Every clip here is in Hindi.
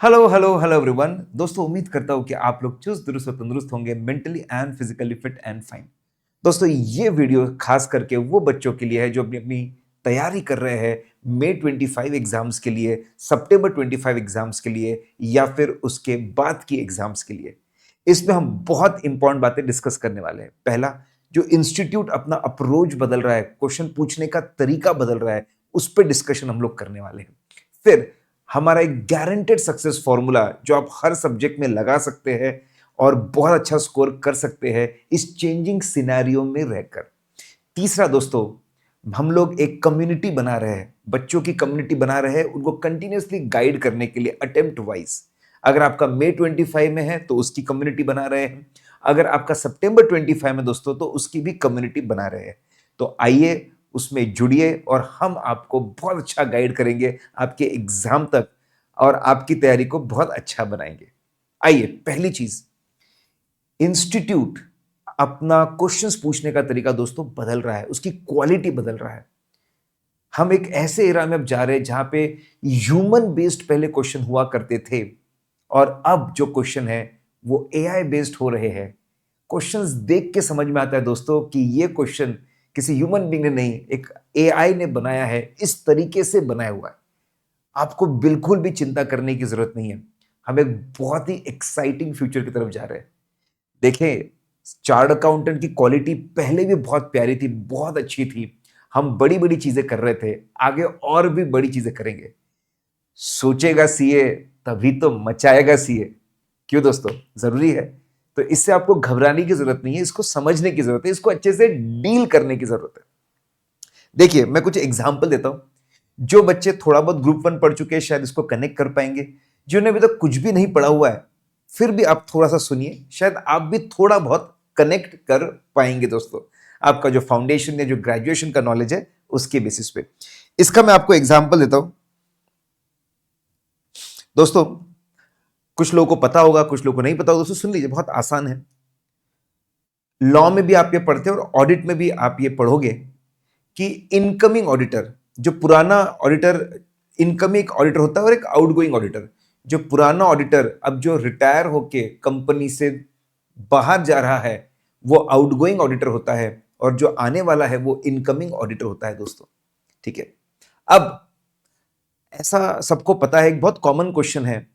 Hello hello hello everyone. दोस्तों उम्मीद करता हूँ कि आप लोग चुस्त दुरुस्त और तंदुरुस्त होंगे, mentally and physically fit and fine. दोस्तों ये वीडियो खास करके वो बच्चों के लिए है जो अपनी अपनी तैयारी कर रहे हैं मई 25 एग्जाम्स के लिए, सितंबर 25 एग्जाम्स के लिए या फिर उसके बाद की एग्जाम्स के लिए। इसमें हम बहुत इंपॉर्टेंट बातें डिस्कस करने वाले हैं। पहला, जो इंस्टीट्यूट अपना अप्रोच बदल रहा है, क्वेश्चन पूछने का तरीका बदल रहा है, उस पर डिस्कशन हम लोग करने वाले हैं। फिर हमारा एक गारंटेड सक्सेस फॉर्मूला जो आप हर सब्जेक्ट में लगा सकते हैं और बहुत अच्छा स्कोर कर सकते हैं इस चेंजिंग सिनेरियो में रहकर। तीसरा दोस्तों, हम लोग एक कम्युनिटी बना रहे हैं, बच्चों की कम्युनिटी बना रहे हैं, उनको कंटिन्यूसली गाइड करने के लिए अटेम्प्ट वाइज। अगर आपका मई 25 में है तो उसकी कम्युनिटी बना रहे हैं, अगर आपका सितंबर 25 में दोस्तों तो उसकी भी कम्युनिटी बना रहे हैं। तो आइए उसमें जुड़िए और हम आपको बहुत अच्छा गाइड करेंगे आपके एग्जाम तक और आपकी तैयारी को बहुत अच्छा बनाएंगे। आइए, पहली चीज, इंस्टीट्यूट अपना क्वेश्चंस पूछने का तरीका दोस्तों बदल रहा है, उसकी क्वालिटी बदल रहा है। हम एक ऐसे एरा में अब जा रहे हैं जहां पे ह्यूमन बेस्ड पहले क्वेश्चन हुआ करते थे और अब जो क्वेश्चन है वो एआई बेस्ड हो रहे हैं। क्वेश्चंस देख के समझ में आता है दोस्तों कि ये क्वेश्चन किसी ह्यूमन बीइंग ने नहीं, एक एआई ने बनाया है, इस तरीके से बनाया हुआ है। आपको बिल्कुल भी चिंता करने की जरूरत नहीं है। हम एक बहुत ही एक्साइटिंग फ्यूचर की तरफ जा रहे हैं। देखें, चार्ट अकाउंटेंट की क्वालिटी पहले भी बहुत प्यारी थी, बहुत अच्छी थी। हम बड़ी बड़ी चीजें कर रहे थे, आगे और भी बड़ी चीजें करेंगे। सोचेगा सीए तभी तो मचाएगा सीए। क्यों दोस्तों, जरूरी है। तो इससे आपको घबराने की जरूरत नहीं है, इसको समझने की जरूरत है, इसको अच्छे से डील करने की जरूरत है। देखिए, मैं कुछ एग्जाम्पल देता हूं। जो बच्चे थोड़ा बहुत ग्रुप वन पढ़ चुके हैं शायद इसको कनेक्ट कर पाएंगे। जिन्होंने अभी तक कुछ भी नहीं पढ़ा हुआ है, फिर भी आप थोड़ा सा सुनिए, शायद आप भी थोड़ा बहुत कनेक्ट कर पाएंगे दोस्तों। आपका जो फाउंडेशन या जो ग्रेजुएशन का नॉलेज है उसके बेसिस पे। इसका मैं आपको एग्जाम्पल देता हूं दोस्तों। कुछ लोगों को पता होगा, कुछ लोगों को नहीं पता होगा। दोस्तों सुन लीजिए, बहुत आसान है। लॉ में भी आप ये पढ़ते हैं और ऑडिट में भी आप ये पढ़ोगे कि इनकमिंग ऑडिटर, जो पुराना ऑडिटर, इनकमिंग ऑडिटर होता है और एक आउटगोइंग ऑडिटर। जो पुराना ऑडिटर अब जो रिटायर होके कंपनी से बाहर जा रहा है वो आउटगोइंग ऑडिटर होता है और जो आने वाला है वो इनकमिंग ऑडिटर होता है दोस्तों। ठीक है। अब ऐसा सबको पता है, एक बहुत कॉमन क्वेश्चन है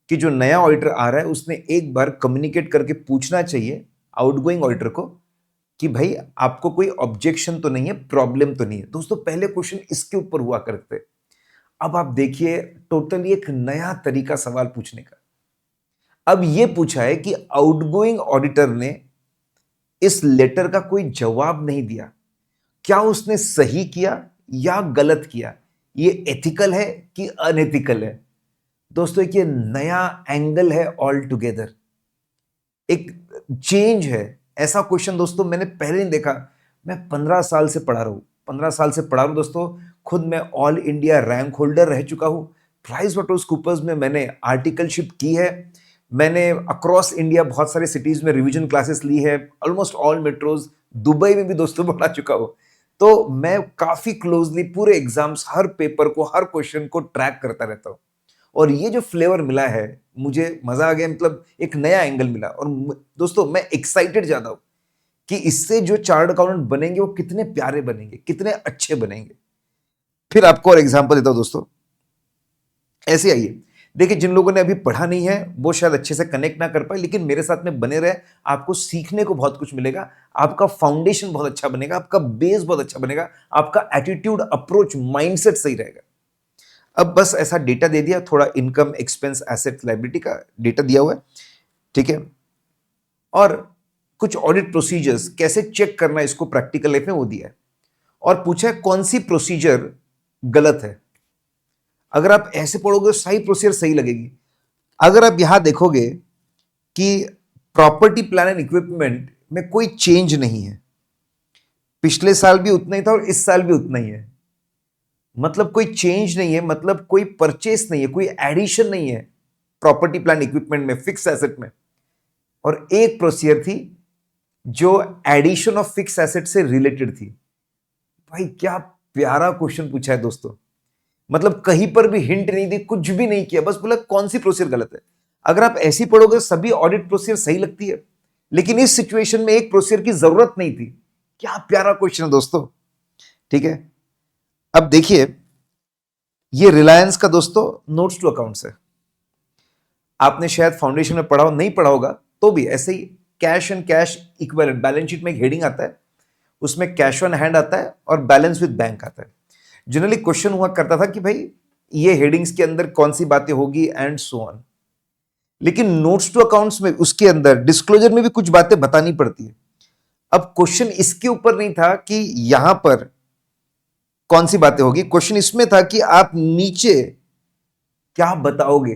कि जो नया ऑडिटर आ रहा है उसने एक बार कम्युनिकेट करके पूछना चाहिए आउटगोइंग ऑडिटर को कि भाई आपको कोई ऑब्जेक्शन तो नहीं है, प्रॉब्लम तो नहीं है। दोस्तों पहले क्वेश्चन इसके ऊपर हुआ करते थे। अब आप देखिए, टोटली एक नया तरीका सवाल पूछने का। अब यह पूछा है कि आउटगोइंग ऑडिटर ने इस लेटर का कोई जवाब नहीं दिया, क्या उसने सही किया या गलत किया, ये एथिकल है कि अनएथिकल है। दोस्तों एक ये नया एंगल है ऑल टुगेदर, एक चेंज है। ऐसा क्वेश्चन दोस्तों मैंने पहले नहीं देखा। मैं 15 साल से पढ़ा रहा हूं, 15 साल से पढ़ा रहा हूं दोस्तों। खुद मैं ऑल इंडिया रैंक होल्डर रह चुका हूं। प्राइस वाटर्स कूपर्स में मैंने आर्टिकलशिप की है। मैंने अक्रॉस इंडिया बहुत सारे सिटीज में रिवीजन क्लासेस ली है, ऑलमोस्ट ऑल मेट्रोज। दुबई में भी दोस्तों पढ़ा चुका हूं। तो मैं काफी क्लोजली पूरे एग्जाम्स, हर पेपर को, हर क्वेश्चन को ट्रैक करता रहता हूं। और ये जो फ्लेवर मिला है, मुझे मजा आ गया। मतलब एक नया एंगल मिला और दोस्तों मैं एक्साइटेड ज्यादा हूं कि इससे जो चार्ट अकाउंटेंट बनेंगे वो कितने प्यारे बनेंगे, कितने अच्छे बनेंगे। फिर आपको और एग्जांपल देता हूं दोस्तों। ऐसे आइए, देखिए, जिन लोगों ने अभी पढ़ा नहीं है वो शायद अच्छे से कनेक्ट ना कर पाए, लेकिन मेरे साथ में बने रहे, आपको सीखने को बहुत कुछ मिलेगा। आपका फाउंडेशन बहुत अच्छा बनेगा, आपका बेस बहुत अच्छा बनेगा, आपका एटीट्यूड, अप्रोच, माइंडसेट सही रहेगा। अब बस ऐसा डेटा दे दिया, थोड़ा इनकम, एक्सपेंस, एसेट, लायबिलिटी का डेटा दिया हुआ है। ठीक है। और कुछ ऑडिट प्रोसीजर्स कैसे चेक करना है इसको प्रैक्टिकल लाइफ में वो दिया है। और पूछा है कौन सी प्रोसीजर गलत है। अगर आप ऐसे पढ़ोगे तो सही प्रोसीजर सही लगेगी। अगर आप यहां देखोगे कि प्रॉपर्टी प्लान एंड इक्विपमेंट में कोई चेंज नहीं है, पिछले साल भी उतना ही था और इस साल भी उतना ही है, मतलब कोई चेंज नहीं है, मतलब कोई परचेस नहीं है, कोई एडिशन नहीं है प्रॉपर्टी प्लान इक्विपमेंट में, फिक्स एसेट में। और एक प्रोसीजर थी जो एडिशन ऑफ फिक्स एसेट से रिलेटेड थी। भाई क्या प्यारा क्वेश्चन पूछा है दोस्तों। मतलब कहीं पर भी हिंट नहीं दी, कुछ भी नहीं किया, बस बोला कौन सी प्रोसीजर गलत है। अगर आप ऐसी पढ़ोगे सभी ऑडिट प्रोसीजर सही लगती है, लेकिन इस सिचुएशन में एक प्रोसीजर की जरूरत नहीं थी। क्या प्यारा क्वेश्चन है दोस्तों। ठीक है, अब देखिए ये रिलायंस का दोस्तों नोट्स टू अकाउंट्स है। आपने शायद फाउंडेशन में पढ़ा हो, नहीं पढ़ा होगा तो भी ऐसे ही cash and cash equivalent, balance sheet में एक हेडिंग आता है, उसमें कैश ऑन हैंड आता है और बैलेंस विद बैंक आता है। जनरली क्वेश्चन हुआ करता था कि भाई ये हेडिंग्स के अंदर कौन सी बातें होगी एंड सो ऑन। लेकिन नोट्स टू अकाउंट्स में उसके अंदर डिस्क्लोजर में भी कुछ बातें बतानी पड़ती है। अब क्वेश्चन इसके ऊपर नहीं था कि यहां पर कौन सी बातें होगी, क्वेश्चन इसमें था कि आप नीचे क्या बताओगे।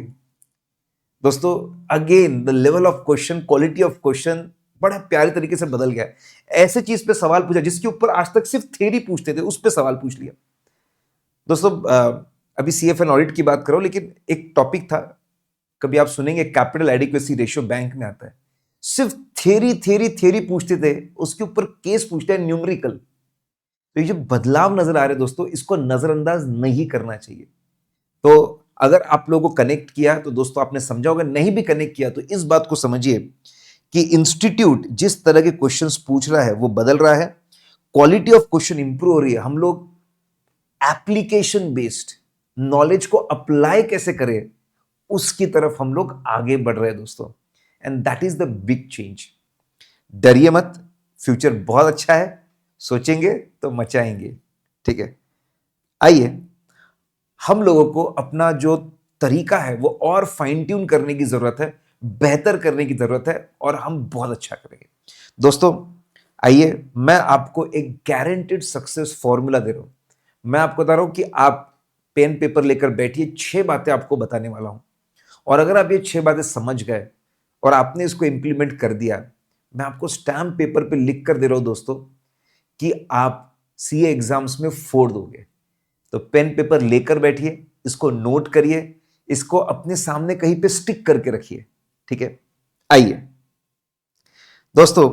दोस्तों again the level of question, quality of question बड़ा प्यारे तरीके से बदल गया है। ऐसे चीज पे सवाल पूछा जिसके ऊपर आज तक सिर्फ थ्योरी पूछते थे, उस पे सवाल पूछ लिया। दोस्तों अभी सीएफ एंड ऑडिट की बात करो, लेकिन एक टॉपिक था, कभी आप सुनेंगे कैपिटल एडिक्वेसी रेशियो बैंक में आता है। सिर्फ थ्योरी पूछते थे, उसके ऊपर केस पूछते हैं न्यूमेरिकल। तो ये जो बदलाव नजर आ रहे दोस्तों, इसको नजरअंदाज नहीं करना चाहिए। तो अगर आप लोगों को कनेक्ट किया तो दोस्तों आपने समझा होगा, नहीं भी कनेक्ट किया तो इस बात को समझिए कि इंस्टीट्यूट जिस तरह के क्वेश्चंस पूछ रहा है वो बदल रहा है, क्वालिटी ऑफ क्वेश्चन इंप्रूव हो रही है। हम लोग एप्लीकेशन बेस्ड नॉलेज को अप्लाई कैसे करें उसकी तरफ हम लोग आगे बढ़ रहे हैं दोस्तों, and that is the big change. डरिए मत, फ्यूचर बहुत अच्छा है, सोचेंगे तो मचाएंगे। ठीक है, आइए हम लोगों को अपना जो तरीका है वो और फाइन ट्यून करने की जरूरत है, बेहतर करने की जरूरत है, और हम बहुत अच्छा करेंगे दोस्तों। आइए मैं आपको एक गारंटेड सक्सेस फॉर्मूला दे रहा हूं। मैं आपको बता रहा हूं कि आप पेन पेपर लेकर बैठिए, 6 बातें आपको बताने वाला हूं, और अगर आप ये 6 बातें समझ गए और आपने इसको इंप्लीमेंट कर दिया, मैं आपको स्टैम्प पेपर पे लिख कर दे रहा हूं दोस्तों कि आप सीए एग्जाम्स में फोड़ दोगे। तो पेन पेपर लेकर बैठिए, इसको नोट करिए, इसको अपने सामने कहीं पे स्टिक करके रखिए। ठीक है, आइए दोस्तों,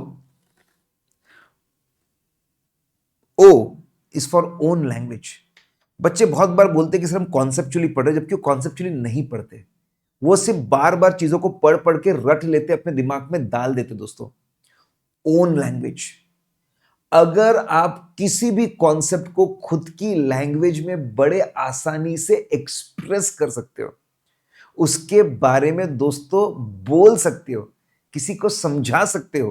O is for own language. बच्चे बहुत बार बोलते हैं कि सर हम कॉन्सेप्चुअली पढ़ रहे, जबकि वो कॉन्सेप्चुअली नहीं पढ़ते, वो सिर्फ बार बार चीजों को पढ़ पढ़ के रट लेते, अपने दिमाग में डाल देते। दोस्तों ओन लैंग्वेज, अगर आप किसी भी कॉन्सेप्ट को खुद की लैंग्वेज में बड़े आसानी से एक्सप्रेस कर सकते हो, उसके बारे में दोस्तों बोल सकते हो, किसी को समझा सकते हो,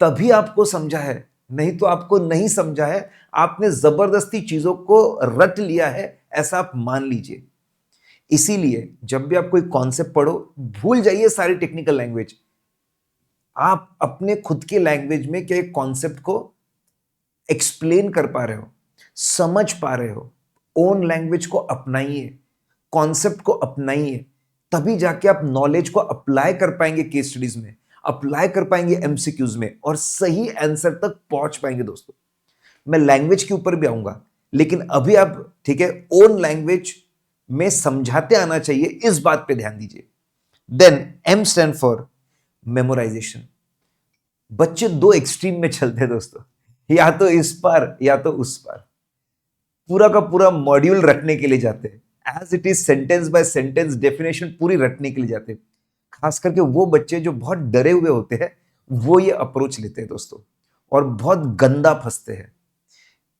तभी आपको समझा है, नहीं तो आपको नहीं समझा है। आपने जबरदस्ती चीजों को रट लिया है, ऐसा आप मान लीजिए। इसीलिए जब भी आप कोई कॉन्सेप्ट पढ़ो, भूल जाइए सारी टेक्निकल लैंग्वेज, आप अपने खुद के लैंग्वेज में क्या कॉन्सेप्ट को एक्सप्लेन कर पा रहे हो, समझ पा रहे हो। ओन लैंग्वेज को अपनाइए, कॉन्सेप्ट को अपनाइए, तभी जाके आप नॉलेज को अप्लाई कर पाएंगे, केस स्टडीज में अप्लाई कर पाएंगे, एमसीक्यूज में, और सही आंसर तक पहुंच पाएंगे। दोस्तों मैं लैंग्वेज के ऊपर भी आऊंगा, लेकिन अभी आप ठीक है ओन लैंग्वेज में समझाते आना चाहिए, इस बात पे ध्यान दीजिए। Then M stand for memorisation. बच्चे दो एक्सट्रीम में चलते हैं दोस्तों, या तो इस पार या तो उस पार, पूरा का पूरा मॉड्यूल रटने के लिए जाते हैं, as it is sentence by sentence definition पूरी रटने के लिए जाते हैं। खास करके वो बच्चे जो बहुत डरे हुए होते हैं, वो ये अप्रोच लेते हैं दोस्तों, और बहुत गंदा फंसते हैं।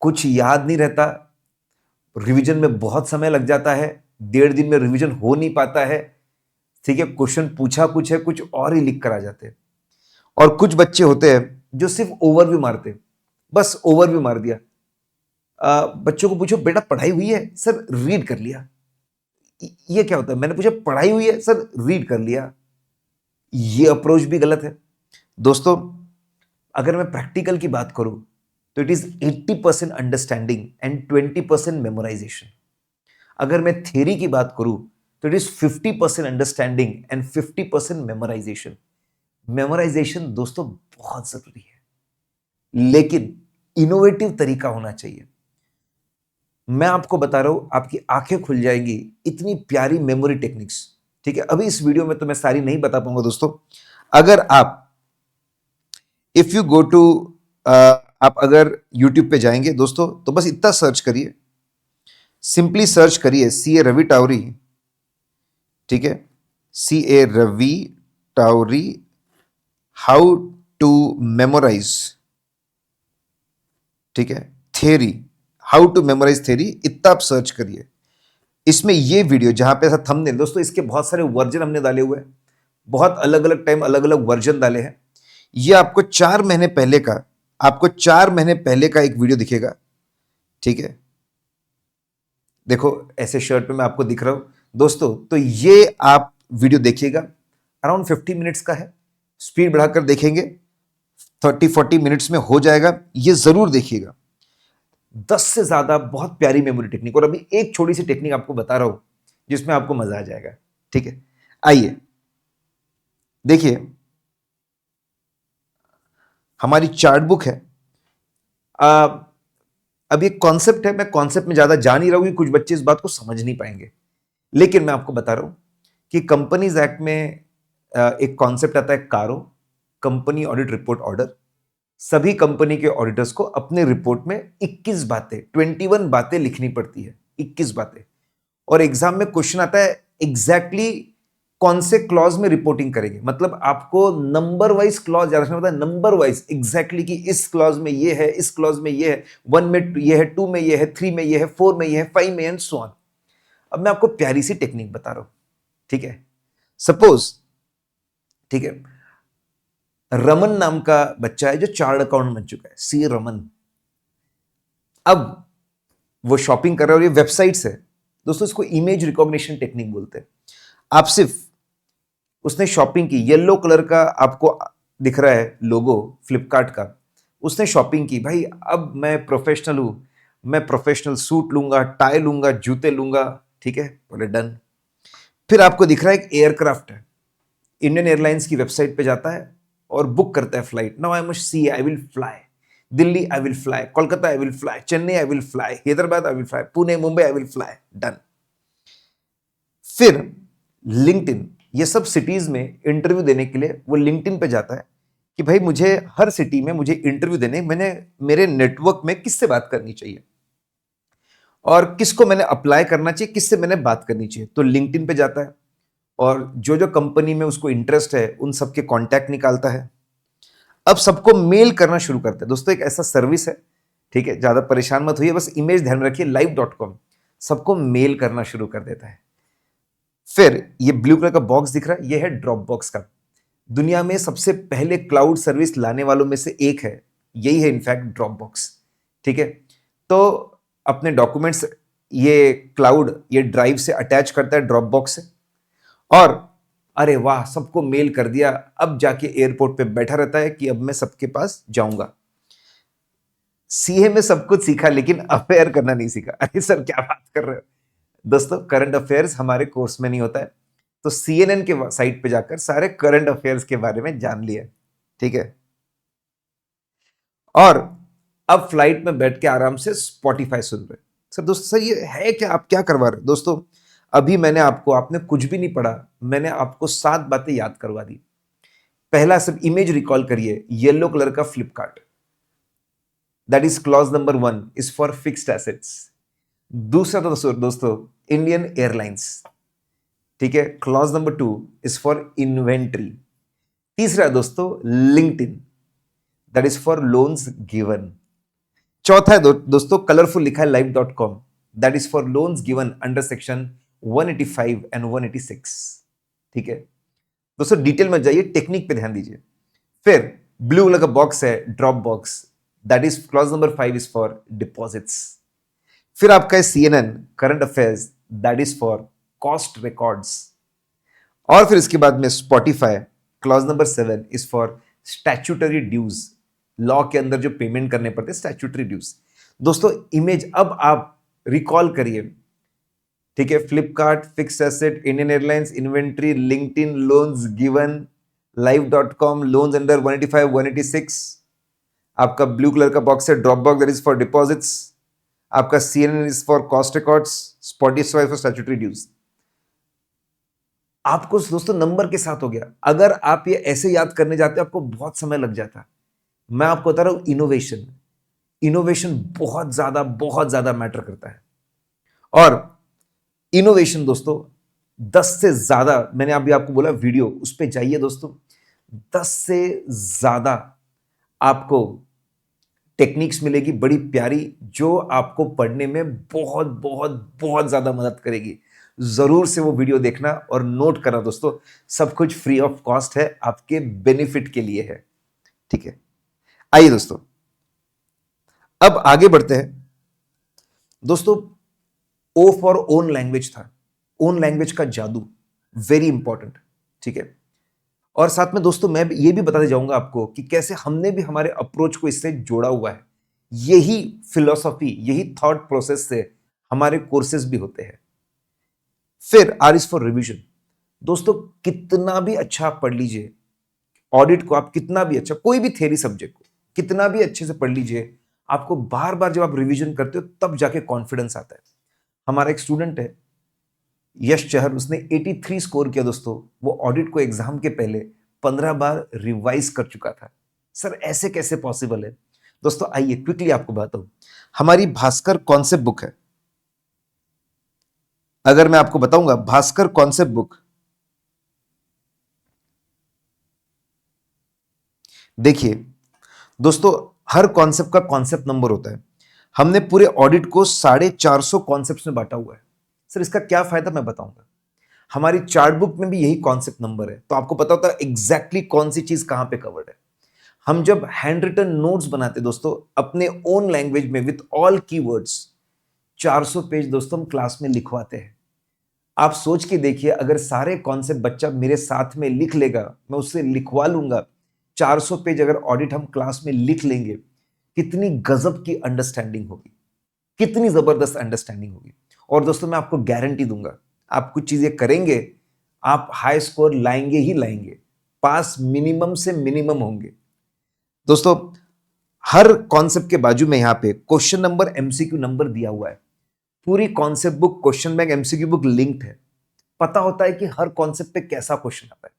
कुछ याद नहीं रहता, रिवीजन में बहुत समय लग जाता है, 1.5 दिन में रिवीजन हो नहीं पाता है। ठीक है, क्वेश्चन पूछा कुछ है, कुछ और ही लिख कर आ जाते हैं। और कुछ बच्चे होते हैं जो सिर्फ ओवरव्यू मारते, बस ओवरव्यू मार दिया। बच्चों को पूछो बेटा पढ़ाई हुई है, सर रीड कर लिया। ये क्या होता है, मैंने पूछा पढ़ाई हुई है, सर रीड कर लिया। ये अप्रोच भी गलत है दोस्तों। अगर मैं प्रैक्टिकल की बात करूं तो it is 80% understanding and 20% memorisation. अगर मैं थ्योरी की बात करूं तो it is 50% understanding and 50% memorisation. Memorisation दोस्तों बहुत जरूरी है, लेकिन इनोवेटिव तरीका होना चाहिए। मैं आपको बता रहा हूं, आपकी आंखें खुल जाएंगी, इतनी प्यारी मेमोरी टेक्निक्स। ठीक है, अभी इस वीडियो में तो मैं सारी नहीं बता पाऊंगा दोस्तों। अगर आप इफ यू गो टू आप अगर YouTube पे जाएंगे दोस्तों, तो बस इतना सर्च करिए, सिंपली सर्च करिए CA रवि टावरी, ठीक है, CA Ravi Taori, how to memorise, ठीक है, theory, how to memorise theory, इतना आप सर्च करिए। इसमें ये वीडियो जहां पे ऐसा थंबनेल, दोस्तों इसके बहुत सारे वर्जन हमने डाले हुए हैं, बहुत अलग अलग टाइम अलग अलग वर्जन डाले हैं। ये आपको 4 महीने पहले का, आपको 4 महीने पहले का एक वीडियो दिखेगा, ठीक है। देखो ऐसे शर्ट पे मैं आपको दिख रहा हूं दोस्तों, तो ये आप वीडियो देखिएगा, अराउंड 50 मिनट्स का है, स्पीड बढ़ाकर देखेंगे 30-40 मिनट्स में हो जाएगा, ये जरूर देखिएगा। 10 से ज्यादा बहुत प्यारी मेमोरी टेक्निक, और अभी एक छोटी सी टेक्निक आपको बता रहा हूं जिसमें आपको मजा आ जाएगा, ठीक है। आइए देखिए, हमारी चार्ट बुक है। अब ये कॉन्सेप्ट है, मैं कॉन्सेप्ट में ज्यादा जा नहीं रहा हूं, कुछ बच्चे इस बात को समझ नहीं पाएंगे, लेकिन मैं आपको बता रहा हूं कि कंपनीज एक्ट में एक कॉन्सेप्ट आता है कारो, कंपनी ऑडिट रिपोर्ट ऑर्डर। सभी कंपनी के ऑडिटर्स को अपने रिपोर्ट में 21 बातें, 21 बातें लिखनी पड़ती है, 21 बातें। और एग्जाम में क्वेश्चन आता है एग्जैक्टली कौन से क्लॉज में रिपोर्टिंग करेंगे, मतलब आपको नंबर वाइज क्लॉज याद रखना पड़ता है, नंबर वाइज एग्जैक्टली कि इस क्लॉज में ये है, इस क्लॉज में ये है, 1 में ये है, 2 में ये है, 3 में ये है, 4 में ये है, 5 में एंड सो ऑन। अब मैं आपको प्यारी सी टेक्निक बता रहा हूं, ठीक है। सपोज, ठीक है, रमन नाम का बच्चा है जो चार्ट अकाउंट बन चुका है, सी रमन। अब वो शॉपिंग कर रहा है और ये वेबसाइट है दोस्तों, इसको इमेज रिकॉग्निशन टेक्निक बोलते हैं। आप सिर्फ, उसने शॉपिंग की, येलो कलर का आपको दिख रहा है लोगो फ्लिपकार्ट का, उसने शॉपिंग की, भाई अब मैं प्रोफेशनल हूं, मैं प्रोफेशनल सूट लूंगा, टाई लूंगा, जूते लूंगा, ठीक है, बोले डन। फिर आपको दिख रहा है एक एयरक्राफ्ट है, इंडियन एयरलाइंस की वेबसाइट पे जाता है और बुक करता है flight. Now I must see, I will fly Delhi, I will fly Kolkata, I will fly Chennai, I will fly Hyderabad, I will fly Pune, Mumbai, I will fly, done. फिर लिंक्डइन, ये सब सिटीज में इंटरव्यू देने के लिए वो लिंक्डइन पे जाता है कि भाई मुझे हर सिटी में मुझे इंटरव्यू देने, मैंने मेरे नेटवर्क में किससे बात करनी चाहिए और किसको मैंने अप्लाई करना चाहिए, किससे मैंने बात करनी चाहिए, तो लिंक्डइन पे जाता है और जो जो कंपनी में उसको इंटरेस्ट है उन सबके कॉन्टैक्ट निकालता है। अब सबको मेल करना शुरू करता है दोस्तों, एक ऐसा सर्विस है, ठीक है, ज्यादा परेशान मत होइए, बस इमेज ध्यान में रखिए, live.com सबको मेल करना शुरू कर देता है। फिर ये ब्लू कलर का बॉक्स दिख रहा है, ये है ड्रॉप बॉक्स का, दुनिया में सबसे पहले क्लाउड सर्विस लाने वालों में से एक है, यही है इनफैक्ट ड्रॉप बॉक्स, ठीक है। तो अपने डॉक्यूमेंट्स ये क्लाउड, ये ड्राइव से अटैच करता है ड्रॉप बॉक्स से, और अरे वाह सबको मेल कर दिया, अब जाके एयरपोर्ट पे बैठा रहता है कि अब मैं सबके पास जाऊंगा। सीए में सब कुछ सीखा लेकिन अफेयर करना नहीं सीखा। अरे सर क्या बात कर रहे हो दोस्तों, करंट अफेयर्स हमारे कोर्स में नहीं होता है, तो CNN के साइट पे जाकर सारे करंट अफेयर्स के बारे में जान लिया, ठीक है। और अब फ्लाइट में बैठ के आराम से स्पॉटिफाई सुन रहे। सर दोस्तों, सर ये है क्या, आप क्या करवा रहे हो दोस्तों? अभी मैंने आपको, आपने कुछ भी नहीं पढ़ा, मैंने आपको 7 बातें याद करवा दी। पहला सब इमेज रिकॉल करिए, येलो कलर का Flipkart, that is clause number 1 is for fixed assets. दूसरा दोस्तों इंडियन एयरलाइंस, ठीक है, clause number 2 is for inventory. तीसरा दोस्तों LinkedIn, that is for loans given. चौथा है दोस्तों कलरफुल लिखा है live.com, that is for loans given under section 185 and 186, ठीक है दोस्तों। डिटेल में जाइए, टेक्निक पे ध्यान दीजिए। फिर ब्लू कलर का बॉक्स है Dropbox, that is clause number 5 is for deposits. फिर आपका है CNN current affairs, that is for cost records. और फिर इसके बाद में Spotify, clause number 7 is for statutory dues, law के अंदर जो पेमेंट करने पड़ते हैं स्टैट्यूटरी ड्यूज। दोस्तों इमेज अब आप रिकॉल करिए, ठीक है, Flipkart, fix asset, Indian Airlines, inventory, LinkedIn, loans given, live.com, loans under 185 186। आपका ब्लू कलर का बॉक्स है Dropbox, that is for deposits. आपका CNN is for cost records, Spotify for statutory dues. आपको दोस्तों नंबर के साथ हो गया। अगर आप ये ऐसे याद करने जाते आपको बहुत समय लग जाता। मैं आपको बता रहा हूं इनोवेशन बहुत ज्यादा मैटर करता है। और इनोवेशन दोस्तों 10 से ज्यादा, मैंने अभी आपको बोला वीडियो, उस पर जाइए दोस्तों, 10 से ज्यादा आपको टेक्निक्स मिलेगी बड़ी प्यारी, जो आपको पढ़ने में बहुत बहुत बहुत ज्यादा मदद करेगी। जरूर से वो वीडियो देखना और नोट करना दोस्तों, सब कुछ फ्री ऑफ कॉस्ट है, आपके बेनिफिट के लिए है। ठीक है, आइए दोस्तों अब आगे बढ़ते हैं। दोस्तों ओ फॉर ओन लैंग्वेज था, ओन लैंग्वेज का जादू, वेरी इंपॉर्टेंट। ठीक है, और साथ में दोस्तों मैं ये भी बताते जाऊंगा आपको कि कैसे हमने भी हमारे अप्रोच को इससे जोड़ा हुआ है। यही फिलॉसफी, यही थॉट प्रोसेस से हमारे कोर्सेज भी होते हैं। फिर आर इज फॉर रिविजन। दोस्तों कितना भी अच्छा आप पढ़ लीजिए ऑडिट को, आप कितना भी अच्छा, कोई भी थ्योरी सब्जेक्ट को कितना भी अच्छे से पढ़ लीजिए, आपको बार बार जब आप रिवीजन करते हो तब जाके कॉन्फिडेंस आता है। हमारा एक स्टूडेंट है यश चहर, उसने 83 स्कोर किया दोस्तों, वो ऑडिट को एग्जाम के पहले 15 बार रिवाइज कर चुका था। सर ऐसे कैसे पॉसिबल है? दोस्तों आइए क्विकली आपको बताऊं, हमारी भास्कर कॉन्सेप्ट बुक है, अगर मैं आपको बताऊंगा भास्कर कॉन्सेप्ट बुक, देखिए दोस्तों हर कॉन्सेप्ट का कॉन्सेप्ट नंबर होता है। हमने पूरे ऑडिट को 450 कॉन्सेप्ट्स में बांटा हुआ है। सर इसका क्या फायदा मैं बताऊंगा। हमारी चार्ट बुक में भी यही कॉन्सेप्ट नंबर है, तो आपको पता होता है एग्जैक्टली कौन सी चीज कहां पे कवर्ड है। हम जब हैंड रिटन नोट्स बनाते दोस्तों अपने ओन लैंग्वेज में विथ ऑल कीवर्ड्स, 400 पेज दोस्तों हम क्लास में लिखवाते हैं। आप सोच के देखिए, अगर सारे कॉन्सेप्ट बच्चा मेरे साथ में लिख लेगा, मैं उससे लिखवा लूंगा, 400 पेज अगर ऑडिट हम क्लास में लिख लेंगे, कितनी गजब की अंडरस्टैंडिंग होगी, कितनी जबरदस्त अंडरस्टैंडिंग होगी। और दोस्तों मैं आपको गारंटी दूंगा, आप कुछ चीजें करेंगे, आप हाई स्कोर लाएंगे ही लाएंगे, पास मिनिमम से मिनिमम होंगे। दोस्तों हर कॉन्सेप्ट के बाजू में यहां पे क्वेश्चन नंबर, एमसीक्यू नंबर दिया हुआ है। पूरी concept book, question bank, MCQ book linked है। पता होता है कि हर कॉन्सेप्ट पे कैसा क्वेश्चन आता है।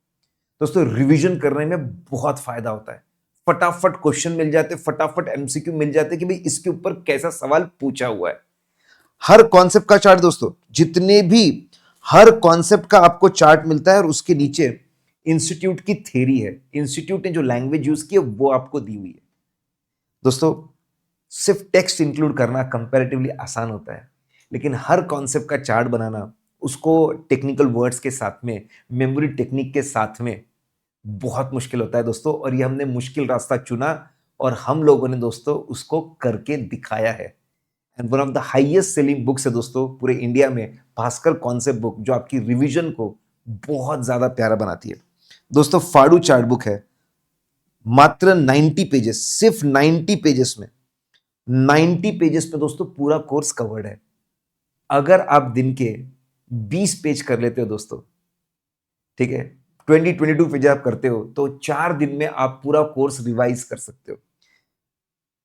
दोस्तों रिवीजन करने में बहुत फायदा होता है, फटाफट क्वेश्चन मिल जाते, फटाफट एमसीक्यू मिल जाते कि भाई इसके ऊपर कैसा सवाल पूछा हुआ है। हर कॉन्सेप्ट का चार्ट दोस्तों, जितने भी हर कॉन्सेप्ट का आपको चार्ट मिलता है और उसके नीचे इंस्टीट्यूट की थ्योरी है, इंस्टीट्यूट ने जो लैंग्वेज यूज की है वो आपको दी हुई है। दोस्तों सिर्फ टेक्स्ट इंक्लूड करना कंपैरेटिवली आसान होता है, लेकिन हर कॉन्सेप्ट का चार्ट बनाना, उसको टेक्निकल वर्ड्स के साथ में, मेमोरी टेक्निक के साथ में, बहुत मुश्किल होता है दोस्तों। और ये हमने मुश्किल रास्ता चुना और हम लोगों ने दोस्तों उसको करके दिखाया है। And one of the highest selling books है दोस्तों पूरे इंडिया में, भास्कर कॉन्सेप्ट बुक, जो आपकी रिवीजन को बहुत ज्यादा प्यारा बनाती है। दोस्तों फाड़ू चार्ट बुक है, मात्र 90 पेजेस, सिर्फ 90 पेजेस में, 90 पेजेस पे दोस्तों पूरा कोर्स कवर्ड है। अगर आप दिन के 20 पेज कर लेते हो दोस्तों, ठीक है, 22 पेज आप करते हो, तो 4 दिन में आप पूरा कोर्स रिवाइज कर सकते हो।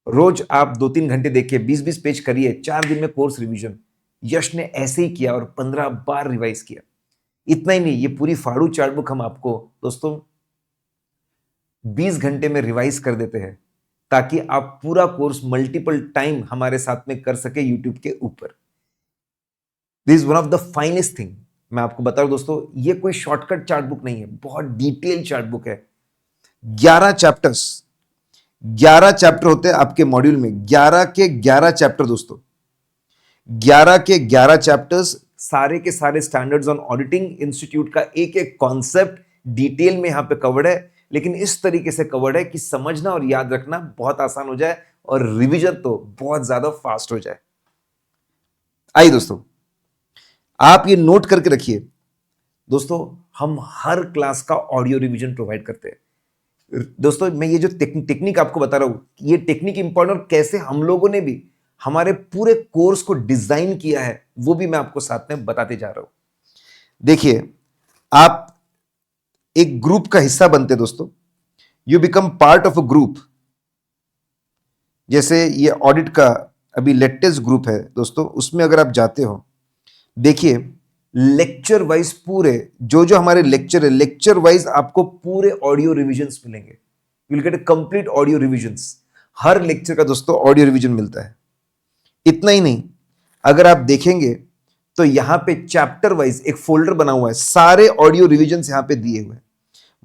रोज आप 2-3 घंटे देखिए, 20-20 पेज करिए, 4 दिन में कोर्स रिवीजन। यश ने ऐसे ही किया और 15 बार रिवाइज किया। इतना ही नहीं, ये पूरी फाड़ू चार्ट बुक हम आपको दोस्तों 20 घंटे में रिवाइज कर देते हैं, ताकि आप पूरा कोर्स मल्टीपल टाइम हमारे साथ में कर सके यूट्यूब के ऊपर। This is one of the finest thing. मैं आपको बता रहा हूं दोस्तों, ये कोई शॉर्टकट चार्ट बुक नहीं है, बहुत डिटेल चार्ट बुक है। 11 चैप्टर्स, 11 चैप्टर होते हैं आपके मॉड्यूल में, 11 के 11 चैप्टर दोस्तों, 11 के 11 चैप्टर्स, सारे के सारे स्टैंडर्ड्स ऑन ऑडिटिंग, इंस्टीट्यूट का एक एक कॉन्सेप्ट डिटेल में यहां पे कवर्ड है, लेकिन इस तरीके से कवर्ड है कि समझना और याद रखना बहुत आसान हो जाए और रिवीजन तो बहुत ज्यादा फास्ट हो जाए। आइए दोस्तों आप ये नोट करके रखिए, दोस्तों हम हर क्लास का ऑडियो रिवीजन प्रोवाइड करते हैं। दोस्तों मैं ये जो टेक्निक आपको बता रहा हूं, ये टेक्निक इंपॉर्टेंट, और कैसे हम लोगों ने भी हमारे पूरे कोर्स को डिजाइन किया है वो भी मैं आपको साथ में बताते जा रहा हूं। देखिए आप एक ग्रुप का हिस्सा बनते दोस्तों, you become part of a group. जैसे ये ऑडिट का अभी लेटेस्ट ग्रुप है दोस्तों, उसमें अगर आप जाते हो, देखिए लेक्चर वाइज पूरे जो जो हमारे लेक्चर है, लेक्चर वाइज आपको पूरे ऑडियो रिविजन्स मिलेंगे। You will get a complete audio revisions, her lecture का दोस्तों ऑडियो रिविजन मिलता है। इतना ही नहीं, अगर आप देखेंगे तो यहां पे चैप्टर वाइज एक फोल्डर बना हुआ है, सारे ऑडियो रिवीजन यहां पे दिए हुए हैं।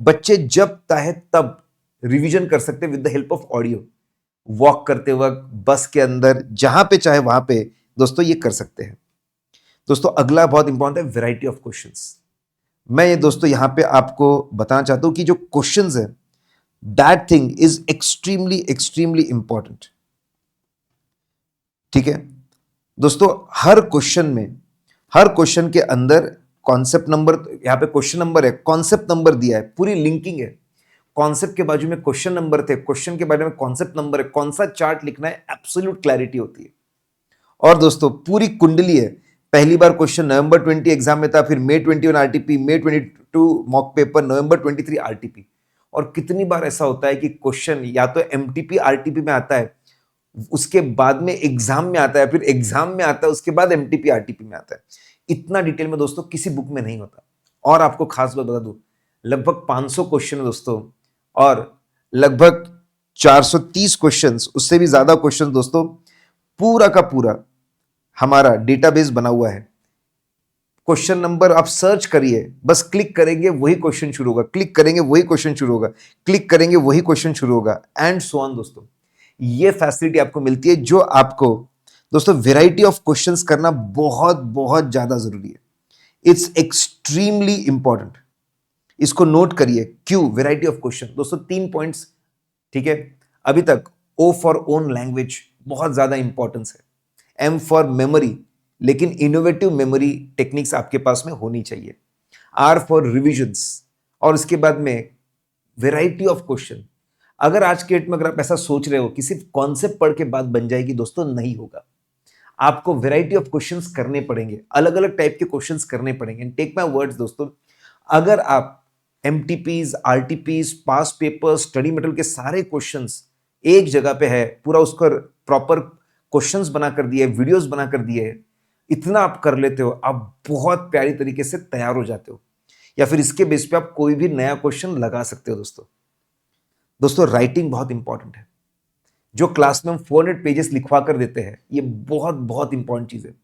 बच्चे जब चाहे तब रिवीजन कर सकते हैं with the help of audio, walk करते वक्त, बस के अंदर, जहां पे चाहे वहां पे दोस्तों ये कर सकते हैं। दोस्तों अगला बहुत इंपॉर्टेंट है वैरायटी ऑफ क्वेश्चंस। मैं ये दोस्तों यहां पे आपको बताना चाहता हूं कि जो क्वेश्चंस है that thing is extremely extremely important. ठीक है दोस्तों, हर क्वेश्चन के अंदर कॉन्सेप्ट नंबर, यहां पे क्वेश्चन नंबर है, कॉन्सेप्ट नंबर दिया है, पूरी लिंकिंग है। कॉन्सेप्ट के बाजू में क्वेश्चन नंबर थे, क्वेश्चन के बारे में कॉन्सेप्ट नंबर है, कौन सा चार्ट लिखना है, एब्सोल्यूट क्लैरिटी होती है। और दोस्तों पूरी कुंडली है। पहली बार क्वेश्चन नवंबर 20 एग्जाम में था, फिर मई 21 आरटीपी, मई 22 मॉक पेपर, नवंबर 23 आरटीपी। और कितनी बार ऐसा होता है कि क्वेश्चन या तो एमटीपी आरटीपी में आता है, उसके बाद में एग्जाम में आता है, फिर एग्जाम में आता है, उसके बाद एमटीपी आरटीपी में आता है। इतना डिटेल में दोस्तों किसी बुक में नहीं होता। और आपको खास बात बता दूं, लगभग 500 क्वेश्चन है दोस्तों, और लगभग 430 क्वेश्चंस, उससे भी ज्यादा क्वेश्चंस दोस्तों, पूरा का पूरा हमारा डेटाबेस बना हुआ है। क्वेश्चन नंबर आप सर्च करिए, बस क्लिक करेंगे वही क्वेश्चन शुरू होगा, क्लिक करेंगे वही क्वेश्चन शुरू होगा, क्लिक करेंगे वही क्वेश्चन शुरू होगा, एंड सो ऑन। दोस्तों ये फैसिलिटी आपको मिलती है, जो आपको दोस्तों वैरायटी ऑफ क्वेश्चंस करना बहुत बहुत ज्यादा जरूरी है। It's extremely important. इसको नोट करिए, क्यों वैरायटी ऑफ क्वेश्चन। दोस्तों 3 पॉइंट्स, ठीक है। अभी तक ओ फॉर ओन लैंग्वेज बहुत ज्यादा इंपॉर्टेंस है, एम फॉर मेमोरी, लेकिन इनोवेटिव मेमोरी टेक्निक्स आपके पास में होनी चाहिए, आर फॉर रिविजन्स, और उसके बाद में वैरायटी ऑफ क्वेश्चन। अगर आज के डेट में अगर आप ऐसा सोच रहे हो कि सिर्फ कॉन्सेप्ट पढ़ के बात बन जाएगी, दोस्तों नहीं होगा। आपको वैरायटी ऑफ क्वेश्चंस करने पड़ेंगे, अलग अलग टाइप के क्वेश्चंस करने पड़ेंगे। टेक माय वर्ड्स दोस्तों, अगर आप एमटीपीज, आरटीपीज, पास पेपर, स्टडी मटेरियल के सारे क्वेश्चंस एक जगह पे है, पूरा उसका प्रॉपर क्वेश्चंस बना कर दिए, वीडियोस बना कर दिए, इतना आप कर लेते हो, आप बहुत प्यारी तरीके से तैयार हो जाते हो, या फिर इसके बेस पे आप कोई भी नया क्वेश्चन लगा सकते हो। दोस्तों राइटिंग बहुत इंपॉर्टेंट है। जो क्लास में हम 400 पेजेस लिखवा कर देते हैं, ये बहुत बहुत इंपॉर्टेंट चीज है।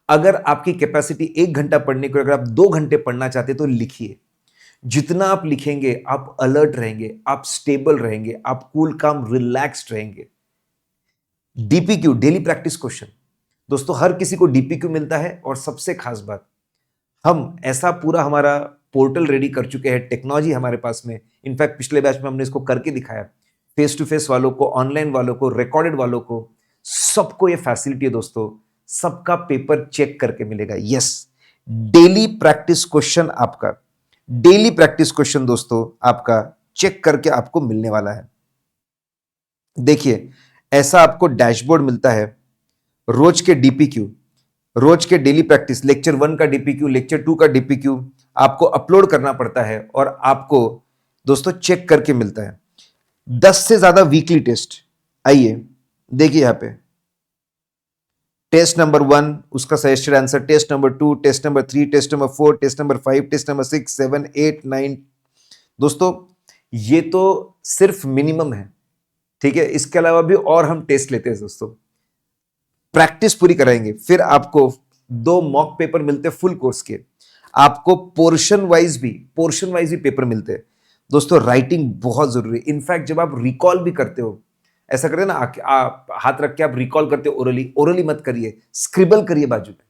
अगर आपकी कैपेसिटी 1 घंटा पढ़ने को, अगर आप 2 घंटे पढ़ना चाहते तो लिखिए। जितना आप लिखेंगे आप अलर्ट रहेंगे, आप स्टेबल रहेंगे, आप कूल काम रिलैक्स्ड रहेंगे। DPQ, daily practice question. दोस्तों हर किसी को डीपीक्यू मिलता है, और सबसे खास बात, हम ऐसा पूरा हमारा पोर्टल रेडी कर चुके हैं, टेक्नोलॉजी हमारे पास में। इनफैक्ट पिछले बैच में हमने इसको करके दिखाया, फेस टू फेस वालों को, ऑनलाइन वालों को, रिकॉर्डेड वालों को, सबको ये फैसिलिटी है दोस्तों। सबका पेपर चेक करके मिलेगा। यस, डेली प्रैक्टिस क्वेश्चन आपका, डेली प्रैक्टिस क्वेश्चन दोस्तों आपका चेक करके आपको मिलने वाला है। देखिए ऐसा आपको डैशबोर्ड मिलता है, रोज के डीपीक्यू, रोज के डेली प्रैक्टिस, लेक्चर 1 का डीपीक्यू, लेक्चर 2 का डीपीक्यू आपको अपलोड करना पड़ता है, और आपको दोस्तों चेक करके मिलता है। 10 से ज्यादा वीकली टेस्ट। आइए देखिए यहां पे, टेस्ट नंबर 1 उसका suggested answer, test number 2, test number 3, test number 4, test number 5, test number 6, 7, 8, 9। दोस्तों ये तो सिर्फ मिनिमम है, ठीक है। इसके अलावा भी और हम टेस्ट लेते हैं दोस्तों, प्रैक्टिस पूरी कराएंगे। फिर आपको 2 मॉक पेपर मिलते हैं फुल कोर्स के, आपको पोर्शन वाइज भी पेपर मिलते हैं। दोस्तों राइटिंग बहुत जरूरी है। इनफैक्ट जब आप रिकॉल भी करते हो, ऐसा करते ना, आप हाथ रख के आप रिकॉल करते हो, ओरली मत करिए, स्क्रिबल करिए बाजू में।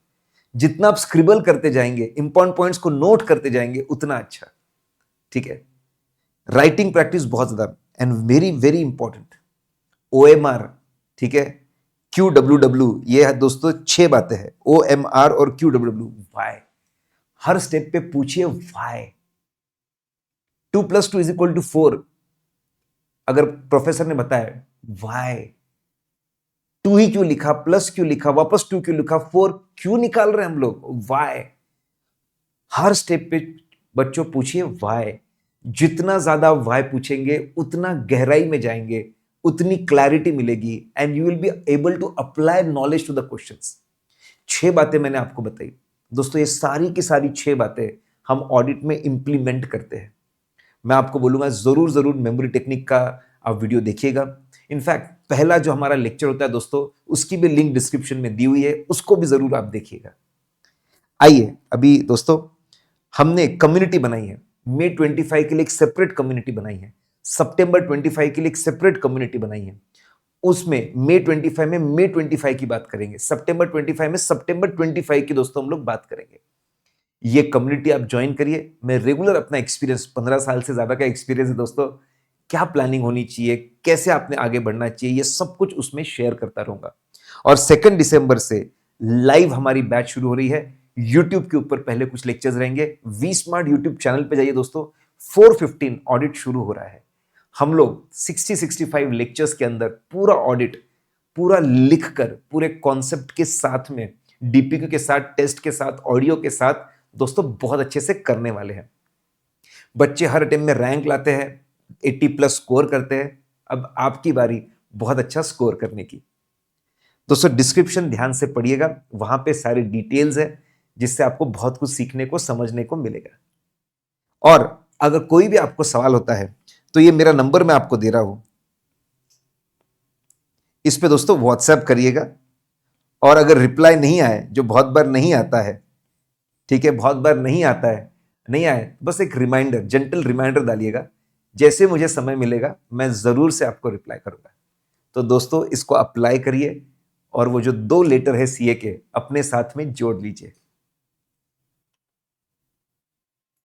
जितना आप स्क्रिबल करते जाएंगे, इंपॉर्टेंट पॉइंट्स को नोट करते जाएंगे, उतना अच्छा, ठीक है। राइटिंग प्रैक्टिस बहुत ज्यादा, and very very important, OMR, ठीक है, QWW, ये है दोस्तों 6 बातें हैं, OMR और QWW। वाई, हर स्टेप पे पूछिए वाई। 2 + 2 = 4, अगर प्रोफेसर ने बताया वाई, 2 ही क्यों लिखा, प्लस क्यों लिखा, वापस 2 क्यों लिखा, 4 क्यों निकाल रहे हैं हम लोग, वाई। हर स्टेप पे बच्चों पूछिए वाई। जितना ज्यादा वाई पूछेंगे, उतना गहराई में जाएंगे, उतनी क्लैरिटी मिलेगी, and you will be able to apply knowledge to the questions. 6 बातें मैंने आपको बताई दोस्तों, ये सारी की सारी 6 बातें हम ऑडिट में इंप्लीमेंट करते हैं। मैं आपको बोलूंगा जरूर जरूर मेमोरी टेक्निक का आप वीडियो देखिएगा। इनफैक्ट पहला जो हमारा लेक्चर होता है दोस्तों, उसकी भी लिंक डिस्क्रिप्शन में दी हुई है, उसको भी जरूर आप देखिएगा। आइए अभी दोस्तों, हमने कम्युनिटी बनाई है, मई 25 के लिए एक सेपरेट कम्युनिटी बनाई है, सितंबर 25 के लिए एक सेपरेट कम्युनिटी बनाई है। उसमें मई 25 में मई 25 की बात करेंगे, सितंबर 25 में सितंबर 25 की दोस्तों हम लोग बात करेंगे। ये कम्युनिटी आप ज्वाइन करिए। मैं रेगुलर अपना एक्सपीरियंस, 15 साल से ज्यादा का एक्सपीरियंस है दोस्तों, क्या प्लानिंग होनी चाहिए, कैसे आपने आगे बढ़ना चाहिए, ये सब कुछ उसमें शेयर करता रहूंगा। और 2 दिसंबर से लाइव हमारी बैच शुरू हो रही है यूट्यूब के ऊपर। पहले कुछ लेक्चर्स रहेंगे, वी स्मार्ट यूट्यूब चैनल पे जाइए दोस्तों। 415 ऑडिट शुरू हो रहा है। हम लोग 60-65 लेक्चर्स के अंदर पूरा ऑडिट, पूरा लिखकर, पूरे कॉन्सेप्ट के साथ में, डीपीक्यू के साथ, टेस्ट के साथ, ऑडियो के साथ दोस्तों बहुत अच्छे से करने वाले हैं। बच्चे हर अटेम्प्ट में रैंक लाते हैं, 80+ स्कोर करते हैं। अब आपकी बारी बहुत अच्छा स्कोर करने की। दोस्तों डिस्क्रिप्शन ध्यान से पढ़िएगा, वहां पे सारे डिटेल्स है, जिससे आपको बहुत कुछ सीखने को, समझने को मिलेगा। और अगर कोई भी आपको सवाल होता है तो ये मेरा नंबर मैं आपको दे रहा हूं, इस पे दोस्तों व्हाट्सएप करिएगा। और अगर रिप्लाई नहीं आए, जो बहुत बार नहीं आता है, ठीक है, बहुत बार नहीं आता है, नहीं आए, बस एक रिमाइंडर, जेंटल रिमाइंडर डालिएगा। जैसे मुझे समय मिलेगा मैं जरूर से आपको रिप्लाई करूंगा। तो दोस्तों इसको अप्लाई करिए और वो जो 2 लेटर है सीए के, अपने साथ में जोड़ लीजिए।